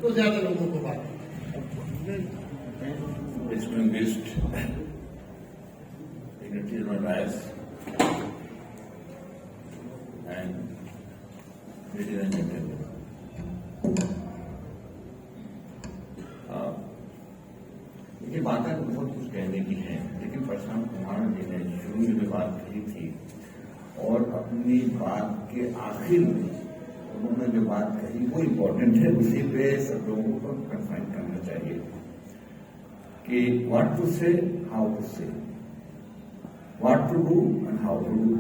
तो ज्यादा लोगों को बात distinguished dignitaries on dais and ladies and gentlemen. ये बातें तो बहुत कुछ कहने की हैं, लेकिन प्रशांत कुमार जी ने शुरू में जो बात कही थी और अपनी बात के आखिर में उन्होंने जो बात कही वो इम्पोर्टेंट है, उसी पे सब लोगों को कन्फाइन करना चाहिए कि what to say, how to say, what to do and how to do.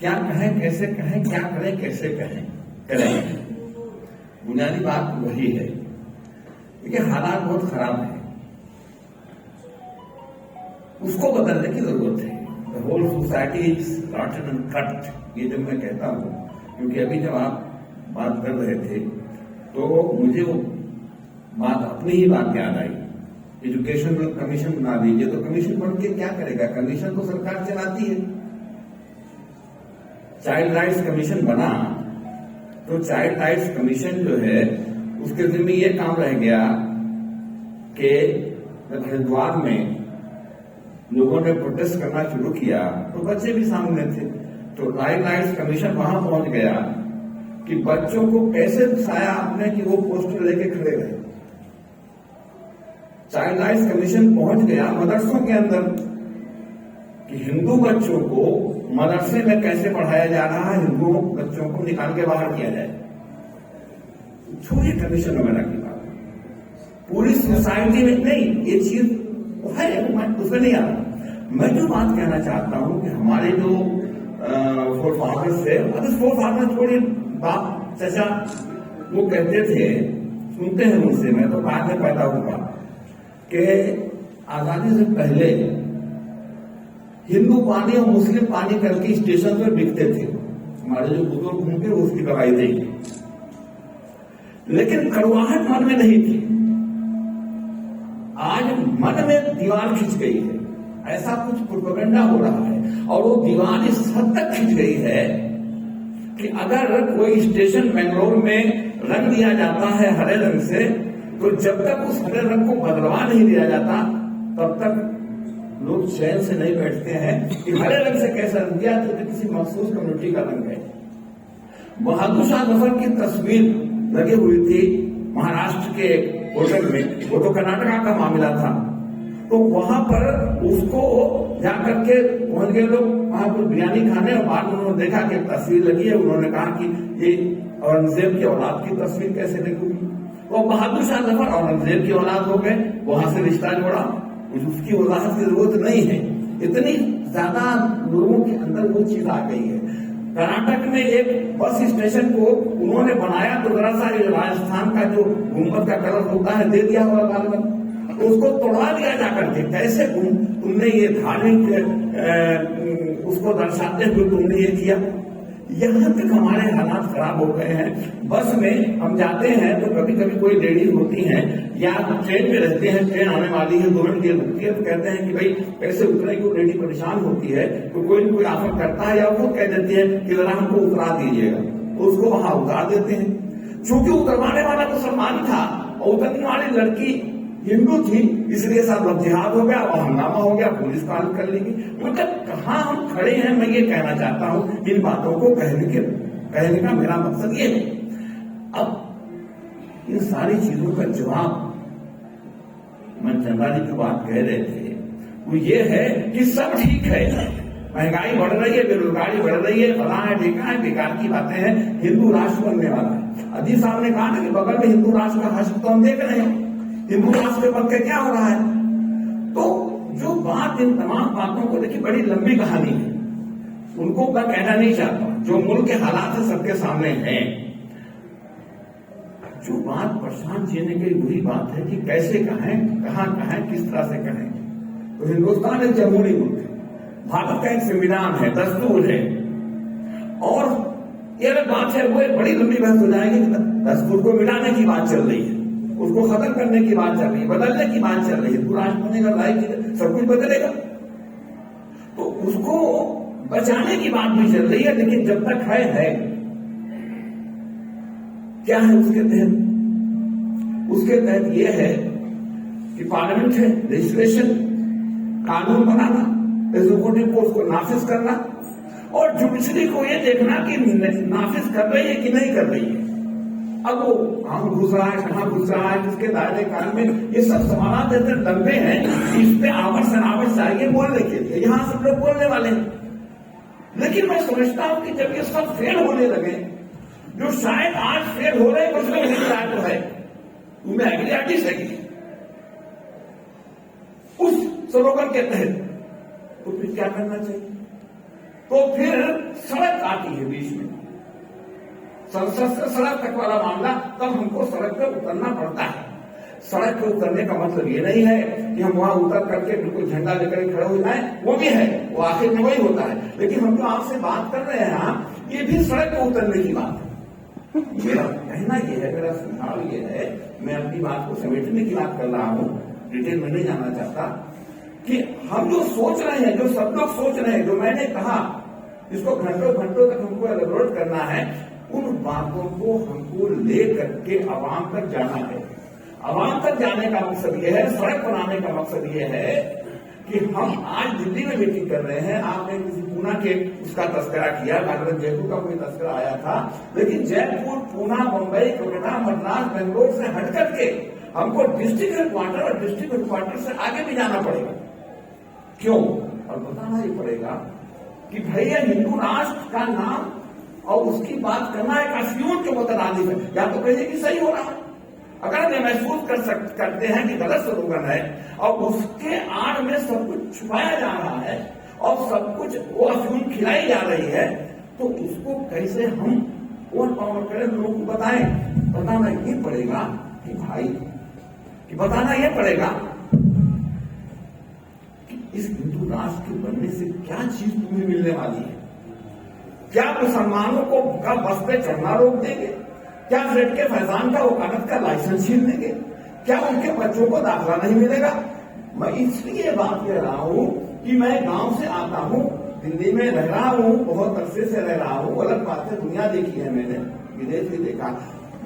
क्या कहें, कैसे कहें, क्या करें, कैसे कहें, करें। बुनियादी बात वही है। देखिए, हालात बहुत खराब है, उसको बदलने की जरूरत है। The whole society is rotten and cut, ये जब मैं कहता हूं, क्योंकि अभी जब आप बात कर रहे थे तो मुझे वो बात, अपनी ही बात याद आई। एजुकेशन में कमीशन बना दीजिए, तो कमीशन बन के क्या करेगा? कमीशन तो सरकार चलाती है। चाइल्ड राइट्स कमीशन बना तो चाइल्ड राइट्स कमीशन जो है उसके जिम्मे ये काम रह गया कि हरिद्वार में लोगों ने प्रोटेस्ट करना शुरू किया तो बच्चे भी सामने थे, तो चाइल्ड राइट्स कमीशन वहां पहुंच गया कि बच्चों को कैसे फंसाया आपने कि वो पोस्टर लेके खड़े रहे। चाइल्ड राइट्स कमीशन पहुंच गया मदरसों के अंदर कि हिंदू बच्चों को मदरसे में कैसे पढ़ाया जा रहा है, हिंदू बच्चों को निकाल के बाहर किया जाए। छोड़िए कमीशन वगैरह की बात, पूरी सोसाइटी में नहीं, ये चीज है, मैं उसमें नहीं आ रहा। मैं जो बात कहना चाहता हूं कि हमारे जो फोर फादर्स थे, फोर फादर्स थोड़ी बाप चचा वो कहते थे, सुनते हैं मुझसे, मैं तो बाद में पैदा हुआ, कि आजादी से पहले हिंदू पानी और मुस्लिम पानी करके स्टेशन पर बिकते थे। हमारे जो बुजुर्ग होंगे उसकी गवाही देंगे, लेकिन कड़वाहट मन में नहीं थी। आज मन में दीवार खिंच गई है, ऐसा कुछ प्रोपेगेंडा हो रहा है, और वो दीवार इस हद तक खिंच गई है कि अगर कोई स्टेशन बेंगलोर में रंग दिया जाता है हरे रंग से, तो जब तक उस हरे रंग को बदलवा नहीं दिया जाता तब तक लोग चैन से नहीं बैठते हैं कि हरे रंग से कैसा रंग दिया, तो किसी मखसूस कम्युनिटी का रंग है। बहादुर शाह जफर की तस्वीर लगी हुई थी महाराष्ट्र के होटल में, वो तो कर्नाटका का मामला था, तो वहां पर उसको जाकर के पहुंच गए लोग वहां पर बिरयानी खाने, और बाद में उन्होंने देखा कि तस्वीर लगी है, उन्होंने कहा कि ये औरंगजेब की औलाद की तस्वीर कैसे लगेगी। वो बहादुर शाह जफर औरंगजेब की औलाद हो गए, वहां से रिश्ता जोड़ा, उसकी वजाहत की जरूरत नहीं है। इतनी ज्यादा लोगों के अंदर वो चीज आ गई है। कर्नाटक में एक बस स्टेशन को उन्होंने बनाया तो जरा सा राजस्थान का जो गुम्बद का कलर होता है दे दिया हुआ गालमन, तो उसको तोड़ा दिया जाकर के। कैसे तुमने ये धार्मिक उसको दर्शाते हुए तुमने ये किया। यहाँ तक हमारे हालात खराब हो गए हैं। बस में हम जाते हैं तो कभी कभी कोई लेडीज होती हैं या ट्रेन में रहते हैं, ट्रेन आने वाली है, 2 मिनट के लिए रुकती है, तो कहते हैं कि भाई कैसे उतरे, की लेडी परेशान होती है, तो कोई न कोई ऑफर करता है या वो कह देती है कि जरा हमको उतरा दीजिएगा, तो उसको वहां उतार देते हैं। चूंकि उतरवाने वाला तो सलमान था और उतरने वाली लड़की हिंदू थी, इसलिए सब जिहाद हो गया और हंगामा हो गया, पुलिस कॉल कर लेगी। मतलब कहाँ हम खड़े हैं, मैं ये कहना चाहता हूं। इन बातों को कहने का मेरा मकसद ये है। अब इन सारी चीजों का जवाब मैं चंदा जी की बात कह रहे थे, वो ये है कि सब ठीक है, महंगाई बढ़ रही है, बेरोजगारी बढ़ रही है, फला है, ढेका है, बेकार की बातें हैं, हिंदू राष्ट्र बनने वाला है। अजीत साहब ने कहा ना कि बगल में हिंदू राष्ट्र का हश्र तो हम देख रहे हैं, हिंदू राष्ट्र के पक्के क्या हो रहा है। तो जो बात, इन तमाम बातों को देखिए बड़ी लंबी कहानी है, उनको मैं कहना नहीं चाहता। जो मुल्क के हालात है सबके सामने हैं। जो बात प्रशांत जी ने कही वही बात है कि कैसे कहें, कहां कहें, किस तरह से कहें। तो हिंदुस्तान एक जमहूरी मुल्क है, भारत का एक संविधान है, दस्तूर है, और ये अलग बात है, वो एक बड़ी लंबी बहस हो जाएगी कि दस्तूर को मिटाने की बात चल रही है, उसको खत्म करने की बात चल रही है, बदलने की बात चल रही है। हिंदू राष्ट्र बनेगा, सब कुछ बदलेगा, तो उसको बचाने की बात भी चल रही है। लेकिन जब तक है क्या है उसके तहत उसके तहत ये है कि पार्लियामेंट है, लेजिस्लेशन, कानून बनाना, एग्जीक्यूटिव को उसको नाफिज करना और जुडिशरी को ये देखना कि नाफिज कर रही है कि नहीं कर रही है। अब वो कहाँ घुस रहा है, कहाँ घुस रहा है, किसके दायरे कान में, ये सब सवाल इतने लंबे हैं इस पे आवर्स एंड आवर्स चाहिए बोलने के लिए। यहाँ सब लोग बोलने वाले हैं, लेकिन मैं समझता हूं कि जब ये सब फेल होने लगे, जो शायद आज फेल हो रहे कुछ लोग नहीं तो है, तुम्हें एग्रीआर्टिस्ट है उस स्लोगन के तहत, तो फिर क्या करना चाहिए? तो फिर सड़क आती है बीच में, संसद से सड़क तक वाला मामला, तब हमको सड़क पर उतरना पड़ता है। सड़क पर उतरने का मतलब ये नहीं है कि हम वहां उतर करके बिल्कुल झंडा लेकर खड़े हो जाए, वो भी है, वो आखिर में वही होता है, लेकिन हम जो आपसे बात कर रहे हैं ये भी सड़क पर उतरने की बात है। मेरा कहना ये है, मेरा सुझाव ये है, मैं अपनी बात को समेटने की बात कर रहा हूँ, डिटेल में नहीं जाना चाहता, कि हम जो सोच रहे हैं, जो सब लोग सोच रहे हैं, जो मैंने कहा, इसको घंटों घंटों तक हमको एलेबोरेट करना है, उन बातों को हमको लेकर के आवाम तक जाना है। आवाम तक जाने का मकसद ये है, सड़क बनाने का मकसद ये है कि हम आज दिल्ली में मीटिंग कर रहे हैं। आपने किसी पूना के उसका तस्करा किया, डॉक्टर जयपुर का कोई तस्करा आया था, लेकिन जयपुर, पूना, मुंबई, कोलकाता, मद्रास, बेंगलोर से हट करके हमको डिस्ट्रिक्ट हेडक्वार्टर और डिस्ट्रिक्ट हेडक्वार्टर से आगे भी जाना पड़ेगा। क्यों? और बताना ही पड़ेगा कि भैया हिंदू राष्ट्र का नाम और उसकी बात करना एक अफ्यूज के मुतरादिफ है। या तो कहिए कि सही हो रहा है, अगर हम महसूस करते हैं कि गलत स्लोगन है और उसके आड़ में सब कुछ छुपाया जा रहा है और सब कुछ वो अफ्यूज खिलाई जा रही है, तो उसको कैसे हम ओवर पावर करें, लोगों को बताएं? बताना ये पड़ेगा कि भाई, कि बताना ये पड़ेगा कि इस हिंदू राष्ट्र के बनने से क्या चीज तुम्हें मिलने वाली है। क्या मुसलमानों को का बस पे चढ़ना रोक देंगे? क्या जेड के फैजान का वकालत का लाइसेंस छीन देंगे? क्या उनके बच्चों को दाखिला नहीं मिलेगा? मैं इसलिए बात कह रहा हूं कि मैं गांव से आता हूं, दिल्ली में रह रहा हूं, बहुत अरसे से रह रहा हूं, अलग बात है, दुनिया देखी है मैंने, विदेश भी देखा,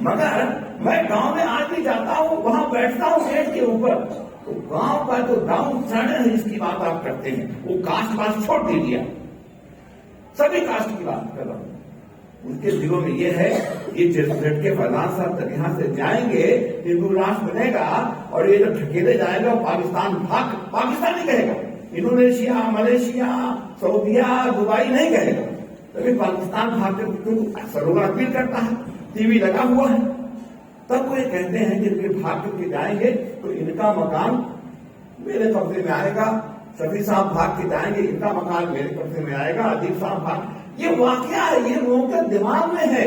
मगर मैं गांव में आज भी जाता हूं, वहां बैठता हूं गेट के ऊपर, तो गांव का जो डाउन ट्रेंड है जिसकी बात आप करते हैं, वो कास्ट पास छोड़ दीजिए, सभी कास्ट की बात कर रहा हूं, उनके दिलों में ये है कि जेड के फैजान साहब तक यहाँ से जाएंगे, हिंदू राष्ट्र बनेगा और ये जब ढकेले जाएगा पाकिस्तान पाकिस्तान नहीं कहेगा, इंडोनेशिया, मलेशिया, सऊदिया, दुबई नहीं कहेगा, तभी पाकिस्तान भाग के सरोवर अपील करता है, टीवी लगा हुआ है, तब वो ये कहते हैं कि भाग के जाएंगे तो इनका मकान मेरे कब्जे में आएगा, शफी साहब भाग के जाएंगे, इनका मकान मेरे कब्जे में आएगा, अदीब साहब भाग, ये वाकया है, ये लोगों के दिमाग में है।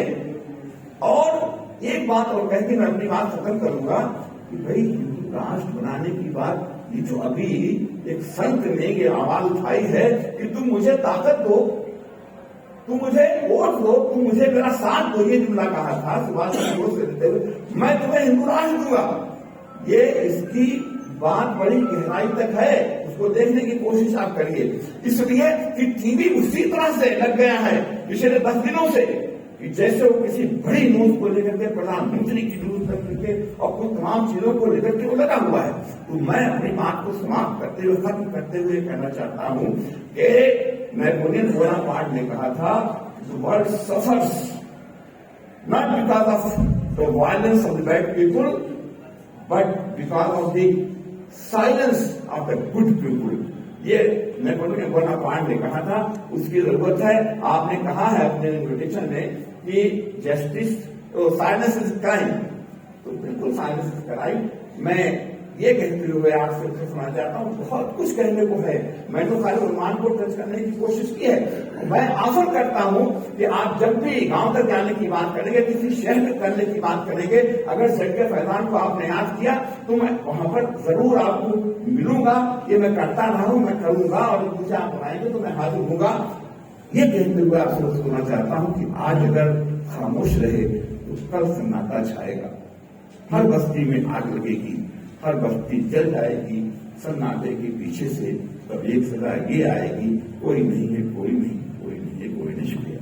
और एक बात और कह के मैं अपनी बात खत्म करूंगा कि भाई हिंदू राष्ट्र बनाने की बात, ये जो अभी एक संत ने ये आवाज उठाई है कि तुम मुझे ताकत दो, तुम मुझे वोट दो, तुम मुझे मेरा साथ दो, ये जुमला कहा था सुभाष चंद्र बोस से देते हुए, मैं तुम्हें हिंदू राष्ट्र दूंगा, ये इसकी बात बड़ी गहराई तक है, उसको देखने की कोशिश आप करिए। इसलिए कि टीवी उसी तरह से लग गया है पिछले 10 दिनों से कि जैसे वो किसी बड़ी न्यूज को लेकर के, प्रधानमंत्री की न्यूज करके और कुछ तमाम चीजों को लेकर के वो लगा हुआ है। तो मैं अपनी बात को समाप्त करते हुए, खत्म करते हुए कहना चाहता हूं कि नेपोलियन बोनापार्ट ने कहा था, the world suffers not because of the violence of the bad people but because of the silence of the good people. ये नेपोलियन बोनापार्ट ने कहा था, उसकी जरूरत है। आपने कहा है अपने इन्विटेशन में कि जस्टिस साइलेंस इज क्राइम, तो बिल्कुल साइलेंस इज क्राइम। मैं ये कहते हुए आपसे सुना चाहता हूँ, बहुत कुछ कहने को है, मैं तो खाली अनुमान को टच करने की कोशिश की है। मैं आशा करता हूँ कि आप जब भी गांव तक जाने की बात करेंगे, किसी शहर में करने की बात करेंगे, अगर जेड के फैजान को आपने याद किया तो मैं वहां पर जरूर आपको मिलूंगा। ये मैं करता रहा हूं, मैं करूंगा, और मुझे आप बुलाएंगे तो मैं हाजिर होऊंगा। ये कहते हुए आपसे सुनना चाहता हूँ कि आज अगर खामोश रहे तो कल सन्नाटा छाएगा, हर बस्ती में आग लगेगी, हर बस्ती जल जाएगी, सन्नाटे के पीछे से तब एक सदा ये आएगी, कोई नहीं है, कोई नहीं, कोई नहीं है, कोई नहीं। शुक्रिया।